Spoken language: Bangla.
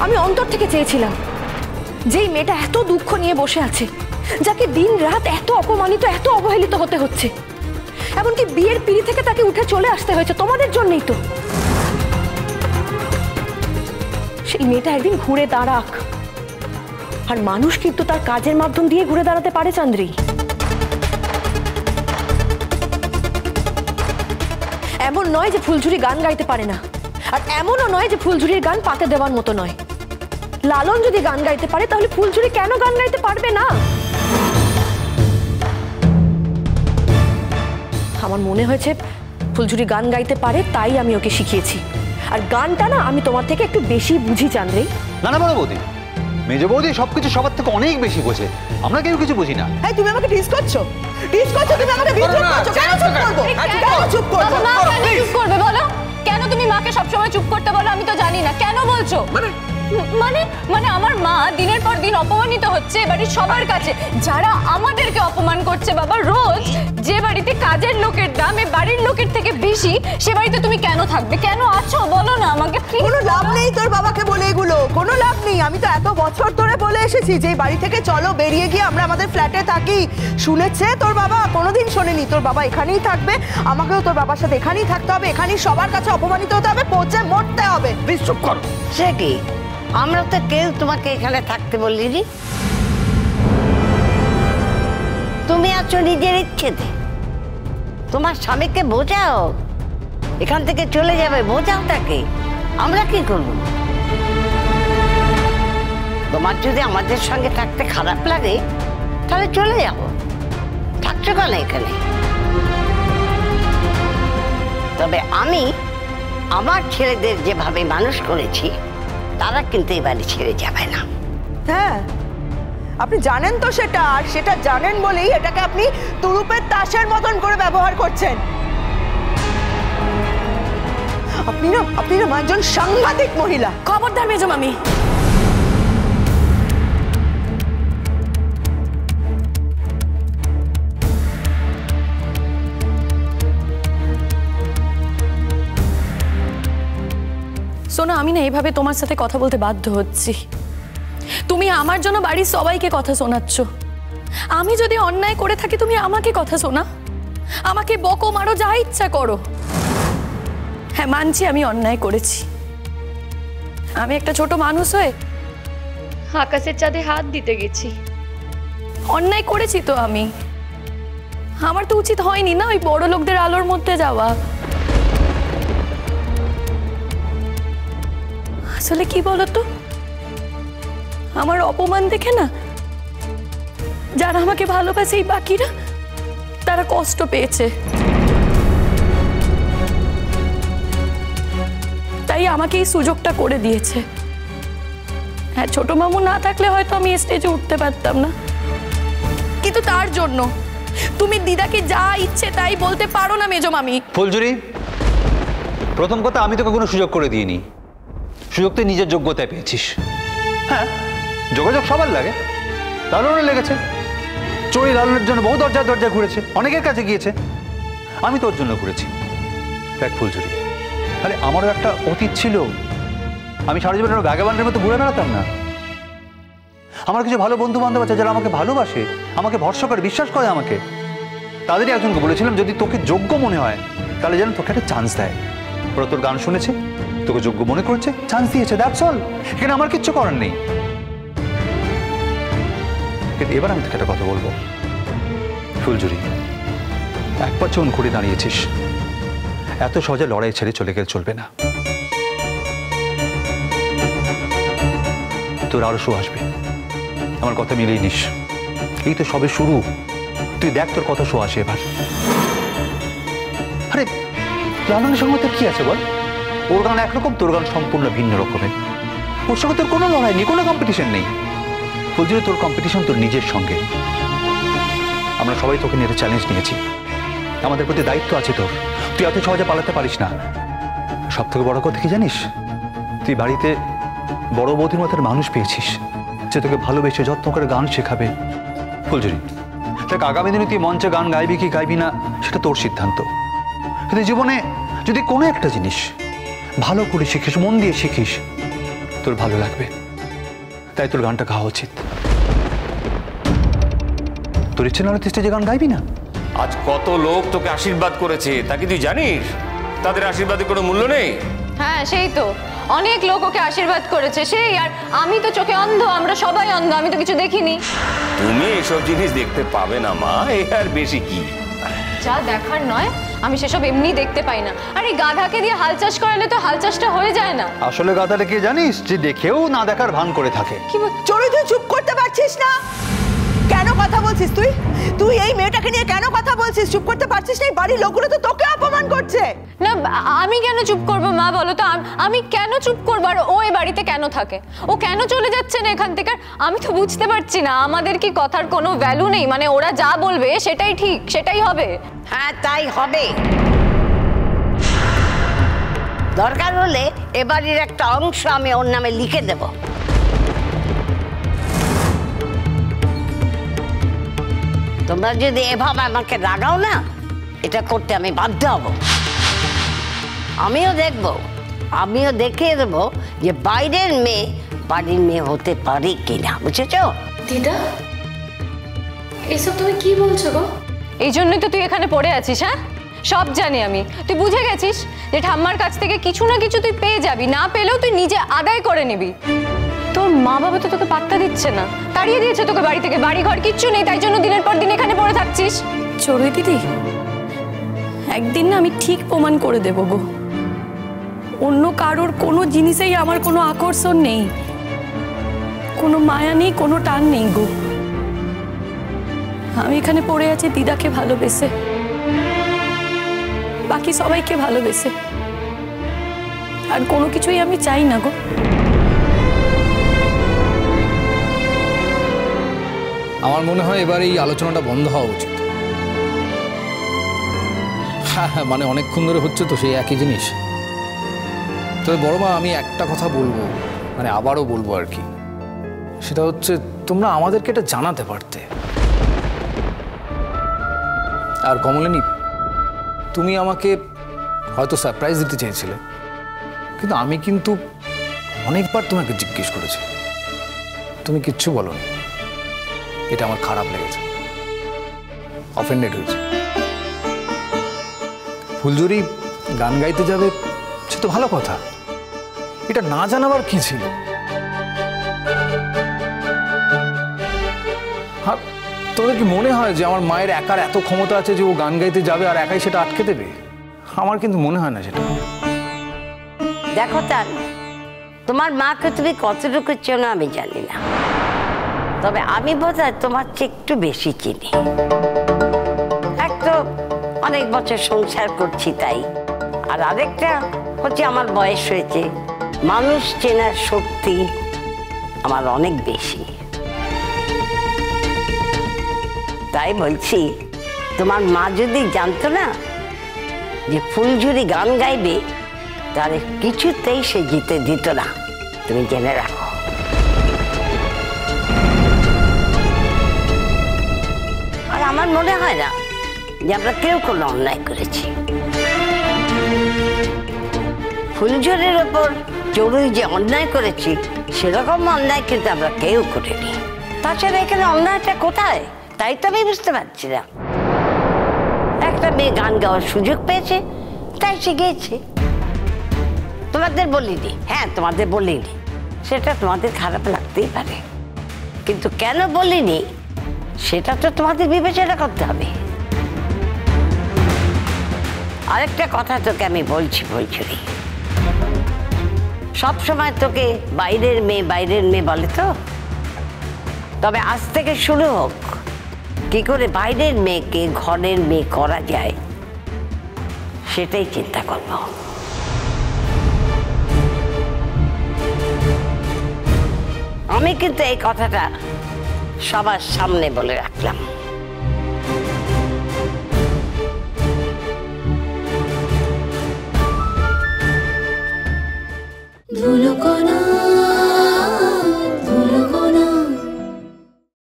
আমি অন্তর থেকে চেয়েছিলাম যেই মেয়েটা এত দুঃখ নিয়ে বসে আছে, যাকে দিন রাত এত অপমানিত, এত অবহেলিত হতে হচ্ছে, এমনকি বিয়ের পিঁড়ি থেকে তাকে উঠে চলে আসতে হয়েছে তোমাদের জন্যই তো, সেই মেয়েটা একদিন ঘুরে দাঁড়াক। আর মানুষ কিন্তু তার কাজের মাধ্যম দিয়ে ঘুরে দাঁড়াতে পারে চান্দ্রী। এমন নয় যে ফুলঝুরি গান গাইতে পারে না, আর এমনও নয় যে ফুলঝুরির গান পাতে দেওয়ার মতো নয়। লালন যদি গান গাইতে পারে তাহলে ফুলঝুরি কেন গান গাইতে পারবে না? আমার মনে হয়েছে ফুলঝুরি গান গাইতে পারে, তাই আমি ওকে শিখিয়েছি। আর গানটা না আমি তোমার থেকে একটু বেশি বুঝি চান্দ্রী। না না বড় বৌদি, মেজ বৌদি সবকিছু সবার থেকে অনেক বেশি বোঝে, আমরা কেউ কিছু বুঝি না। এই তুমি আমাকে ডিস করছো, তুমি আমাকে বিদ্রোহ করছো। কেন চুপ করবো? কেন চুপ করবো? মা কেন চুপ করবে বলো? কেন তুমি মাকে সবসময় চুপ করতে বলো? আমি তো জানি না কেন বলছো। মানে মানে আমার মা দিনের পর দিন অপমানিত হচ্ছে বাড়ির সবার কাছে, যারা আমাদেরকে অপমান করছে বাবা রোজ। যে বাড়িতে কাজের লোকের দাম এই বাড়ির লোকের থেকে বেশি, সে বাড়িতে তুমি কেন থাকবে? কেন আছো বলো না আমাকে। কোনো লাভ নেই তোর বাবাকে বলে, এগুলো কোনো লাভ নেই। আমি তো এত বছর ধরে বলে এসেছি যে বাড়ি থেকে চলো, বেরিয়ে গিয়ে আমরা আমাদের ফ্ল্যাটে থাকি। শুনেছে তোর বাবা? কোনোদিন শোনেনি। তোর বাবা এখানেই থাকবে, আমাকেও তোর বাবার সাথে এখানেই থাকতে হবে, এখানেই সবার কাছে অপমানিত হতে হবে, পচে মরতে হবে। প্লিজ চুপ করো। সে কি, আমরা তো কেউ তোমাকে এখানে থাকতে বলিনি। তুমি আছো নিজের ইচ্ছেতে। তোমার স্বামীকে বোঝাও, এখান থেকে চলে যাবে, বোঝাও তাকে। আমরা কি করব? তোমার যদি আমাদের সঙ্গে থাকতে খারাপ লাগে তাহলে চলে যাবো, থাকছো কেন এখানে? তবে আমি আমার ছেলেদের যেভাবে মানুষ করেছি, তারা কিন্তু এই বাড়ি ছেড়ে যাবে না। হ্যাঁ, আপনি জানেন তো সেটা, আর সেটা জানেন বলেই এটাকে আপনি তুরুপের তাসের মতন করে ব্যবহার করছেন। আপনি না একজন সাংঘাতিক মহিলা। খবরদার মেজো মামি। শোনো, আমি না এইভাবে তোমার সাথে কথা বলতে বাধ্য হচ্ছি। তুমি আমার জন্য বাড়ির সবাইকে কথা শোনাচ্ছ। আমি যদি অন্যায় করে থাকি তুমি আমাকে কথা শোনা, আমাকে বকো, মারো, যা ইচ্ছা করো। হ্যাঁ, মানছি আমি অন্যায় করেছি। আমি একটা ছোট মানুষ হয়ে আকাশের চাঁদে হাত দিতে গেছি। অন্যায় করেছি তো আমি। আমার তো উচিত হয়নি না ওই বড় লোকদের আলোর মধ্যে যাওয়া। আসলে কি বলতো, আমার অপমান দেখে না যারা আমাকে ভালোবাসে, এই বাকিরা, তারা কষ্ট পেয়েছে। তাই আমাকে এই সুযোগটা করে দিয়েছে। হ্যাঁ, ছোট মামু না থাকলে হয়তো আমি স্টেজে উঠতে পারতাম না, কিন্তু তার জন্য তুমি দিদাকে যা ইচ্ছে তাই বলতে পারো না মেজো মামি। ফুলঝুরি, প্রথম কথা আমি তোকে কোনো সুযোগ করে দিইনি, সুযোগ তুই নিজের যোগ্যতায় পেয়েছিস। হ্যাঁ, যোগাযোগ সবার লাগে, লালনের লেগেছে। চড়ি লালনের জন্য বহু দরজায় দরজায় ঘুরেছে, অনেকের কাছে গিয়েছে। আমি তোর জন্য ঘুরেছি। দেখ ফুলঝুরি, আরে আমারও একটা অতীত ছিল। আমি সারা জীবন ভ্যাগাবান্ডের মতো ঘুরে বেড়াতাম না। আমার কিছু ভালো বন্ধু বান্ধব আছে যারা আমাকে ভালোবাসে, আমাকে ভরসা করে, বিশ্বাস করে আমাকে। তাদেরই একজনকে বলেছিলাম যদি তোকে যোগ্য মনে হয় তাহলে যেন তোকে একটা চান্স দেয়। ওরা তোর গান শুনেছে, তোকে যোগ্য মনে করেছে, চান্স দিয়েছে, দ্যাটস অল। এখানে আমার কিচ্ছু করার নেই। কিন্তু এবার আমি তোকে একটা কথা বলবো ফুলঝুরি, একবার যখন ঘুরে দাঁড়িয়েছিস, এত সহজে লড়াই ছেড়ে চলে গেলে চলবে না। তোর আরো শো আসবে, আমার কথা মিলিয়ে নিস। এই তো সবে শুরু, তুই দেখ তোর কথা শো আসে এবার। আরে লালনের সঙ্গে তোর কি আছে বল? ওর গান একরকম, তোর গান সম্পূর্ণ ভিন্ন রকমের। ওর সঙ্গে তোর কোনো লড়াই নেই, কোনো কম্পিটিশন নেই। ফুলঝুরি, তোর কম্পিটিশন তোর নিজের সঙ্গে। আমরা সবাই তোকে নিয়ে চ্যালেঞ্জ নিয়েছি, আমাদের প্রতি দায়িত্ব আছে তোর। তুই এত সহজে পালাতে পারিস না। সব থেকে বড় কথা কি জানিস? তুই বাড়িতে বড় বৌদির মতো মানুষ পেয়েছিস যে তোকে ভালোবেসে যত্ন করে গান শেখাবে। ফুলঝুরি, দেখ আগামী দিনে তুই মঞ্চে গান গাইবি কি গাইবি না সেটা তোর সিদ্ধান্ত, কিন্তু জীবনে যদি কোনো একটা জিনিস ভালো করে শিখিস, মন দিয়ে শিখিস, তোর ভালো লাগবে, তাই তোর গানটা গাওয়া উচিত। তোর ইচ্ছে না হলে তুই স্টেজে গান গাইবি না? আজ কত লোক তোকে আশীর্বাদ করেছে, তা কি তুই জানিস তাদের আশীর্বাদের কোনো মূল্য নেই? হ্যাঁ সেই তো, অনেক লোক ওকে আশীর্বাদ করেছে সেই, আর আমি তো চোখে অন্ধ, আমরা সবাই অন্ধ, আমি তো কিছু দেখিনি। তুমি এসব জিনিস দেখতে পাবে না মা, এ আর বেশি কি? যা দেখার নয় আমি সেসব এমনি দেখতে পাই না। আর এই গাধাকে দিয়ে হাল চাষ করালে তো হাল চাষটা হয়ে যায় না। আসলে গাধাটা কে জানিস, যে দেখেও না দেখার ভান করে থাকে। কি চড়ুই, তুই চুপ করতে পারছিস না? কেন কথা বলছিস তুই? তুই এই মেয়েটাকে নিয়ে কেন কথা বলছিস? চুপ করতে পারছিস না? এই বাড়ির লোকগুলো তো তোকে অপমান করছে। না আমি কেন চুপ করবো মা, বলো তো? আমি কেন চুপ করবো? আর ও এই বাড়িতে কেন থাকে? ও কেন চলে যাচ্ছে না এখান থেকে? আমি তো বুঝতে পারছি না, আমাদের কি কথার কোনো ভ্যালু নেই? মানে ওরা যা বলবে সেটাই ঠিক, সেটাই হবে? হ্যাঁ তাই হবে। দরকার হলে এবারের একটা অংশ আমি ওর নামে লিখে দেব। তোমরা যদি এভাবে আমাকে রাগাও না, এটা করতে আমি বাধ্য হব। আমিও দেখব, আমিও দেখিয়ে দেবো যে বাইরের মেয়ে বাড়ির মেয়ে হতে পারে কিনা, বুঝেছো? দিদা, এসব তুমি কি বলছো গো? এই জন্যই তো তুই এখানে পড়ে আছিস। হ্যাঁ সব জানি আমি, তুই বুঝে গেছিস যে ঠাম্মার কাছ থেকে কিছু না কিছু তুই পেয়ে যাবি, না পেলেও তুই নিজে আদায় করে নিবি। তোর মা বাবা তো তোকে পাত্তা দিচ্ছে না, তাড়িয়ে দিয়েছে তোকে বাড়ি থেকে, বাড়ি ঘর কিচ্ছু নেই, তাই জন্য দিনের পর দিন এখানে পড়ে থাকছিস। চড়ুই দিদি, একদিন না আমি ঠিক প্রমাণ করে দেব গো, অন্য কারোর কোনো জিনিসেই আমার কোনো আকর্ষণ নেই, কোনো মায়া নেই, কোনো টান নেই গো। আমি এখানে পড়ে আছি দিদাকে ভালোবেসে, বাকি সবাইকে ভালোবেসে, আর কোনো কিছুই আমি চাই না গো। আমার মনে হয় এবার এই আলোচনাটা বন্ধ হওয়া উচিত। হ্যাঁ হ্যাঁ, মানে অনেকক্ষণ ধরে হচ্ছে তো সেই একই জিনিস। তবে বড় মা, আমি একটা কথা বলবো, মানে আবারও বলবো আর কি, সেটা হচ্ছে তোমরা আমাদেরকে এটা জানাতে পারতে। আর কমলিনী, তুমি আমাকে হয়তো সারপ্রাইজ দিতে চেয়েছিলে, কিন্তু আমি কিন্তু অনেকবার তোমাকে জিজ্ঞেস করেছি, তুমি কিচ্ছু বলোনি। এটা আমার খারাপ লেগেছে, অফেন্ডেড হয়েছে। ফুলঝুরি গান গাইতে যাবে, সে তো ভালো কথা, এটা না জানাবার কি ছিল? হ্যাঁ, তোদের কি মনে হয় যে আমার মায়ের একার এত ক্ষমতা আছে যে ও গান গাইতে যাবে আর একাই সেটা আটকে দেবে? আমার কিন্তু মনে হয় না সেটা। দেখো তার, তোমার মাকে তুমি কতটুকু চেনো আমি জানি না, তবে আমি বোধহয় তোমার চেয়ে একটু বেশি চিনি। এক তো অনেক বছর সংসার করছি তাই, আর আরেকটা হচ্ছে আমার বয়স হয়েছে, মানুষ চেনার শক্তি আমার অনেক বেশি। তাই বলছি, তোমার মা যদি জানতো না যে ফুলঝুরি গান গাইবে, তাহলে কিছুতেই সে জিতে দিত না, তুমি জেনে রাখো। আর আমার মনে হয় না যে আমরা কেউ কোনো অন্যায় করেছি। ফুলঝুরির ওপর চড়ুই যে অন্যায় করেছি, সেরকম অন্যায় কিন্তু আমরা কেউ করিনি। তাছাড়া এখানে অন্যায়টা কোথায় তাই তো আমি বুঝতে পারছি না। একটা মেয়ে গান গাওয়ার সুযোগ পেয়েছে, তাই সে গেয়েছে। তোমাদের বলিনি, হ্যাঁ তোমাদের বলিনি, সেটা তোমাদের খারাপ লাগতেই পারে, কিন্তু কেন বলিনি সেটা তো তোমাদের বিবেচনা করতে হবে। আরেকটা কথা তোকে আমি বলছি ফুলঝুরি, সবসময় তোকে বাইরের মেয়ে বলে তো, তবে আজ থেকে শুরু হোক কি করে বাইরের মেয়েকে ঘরের মেয়ে করা যায়, সেটাই চিন্তা করব। আমি কিন্তু এই কথাটা সবার সামনে বলে রাখলাম।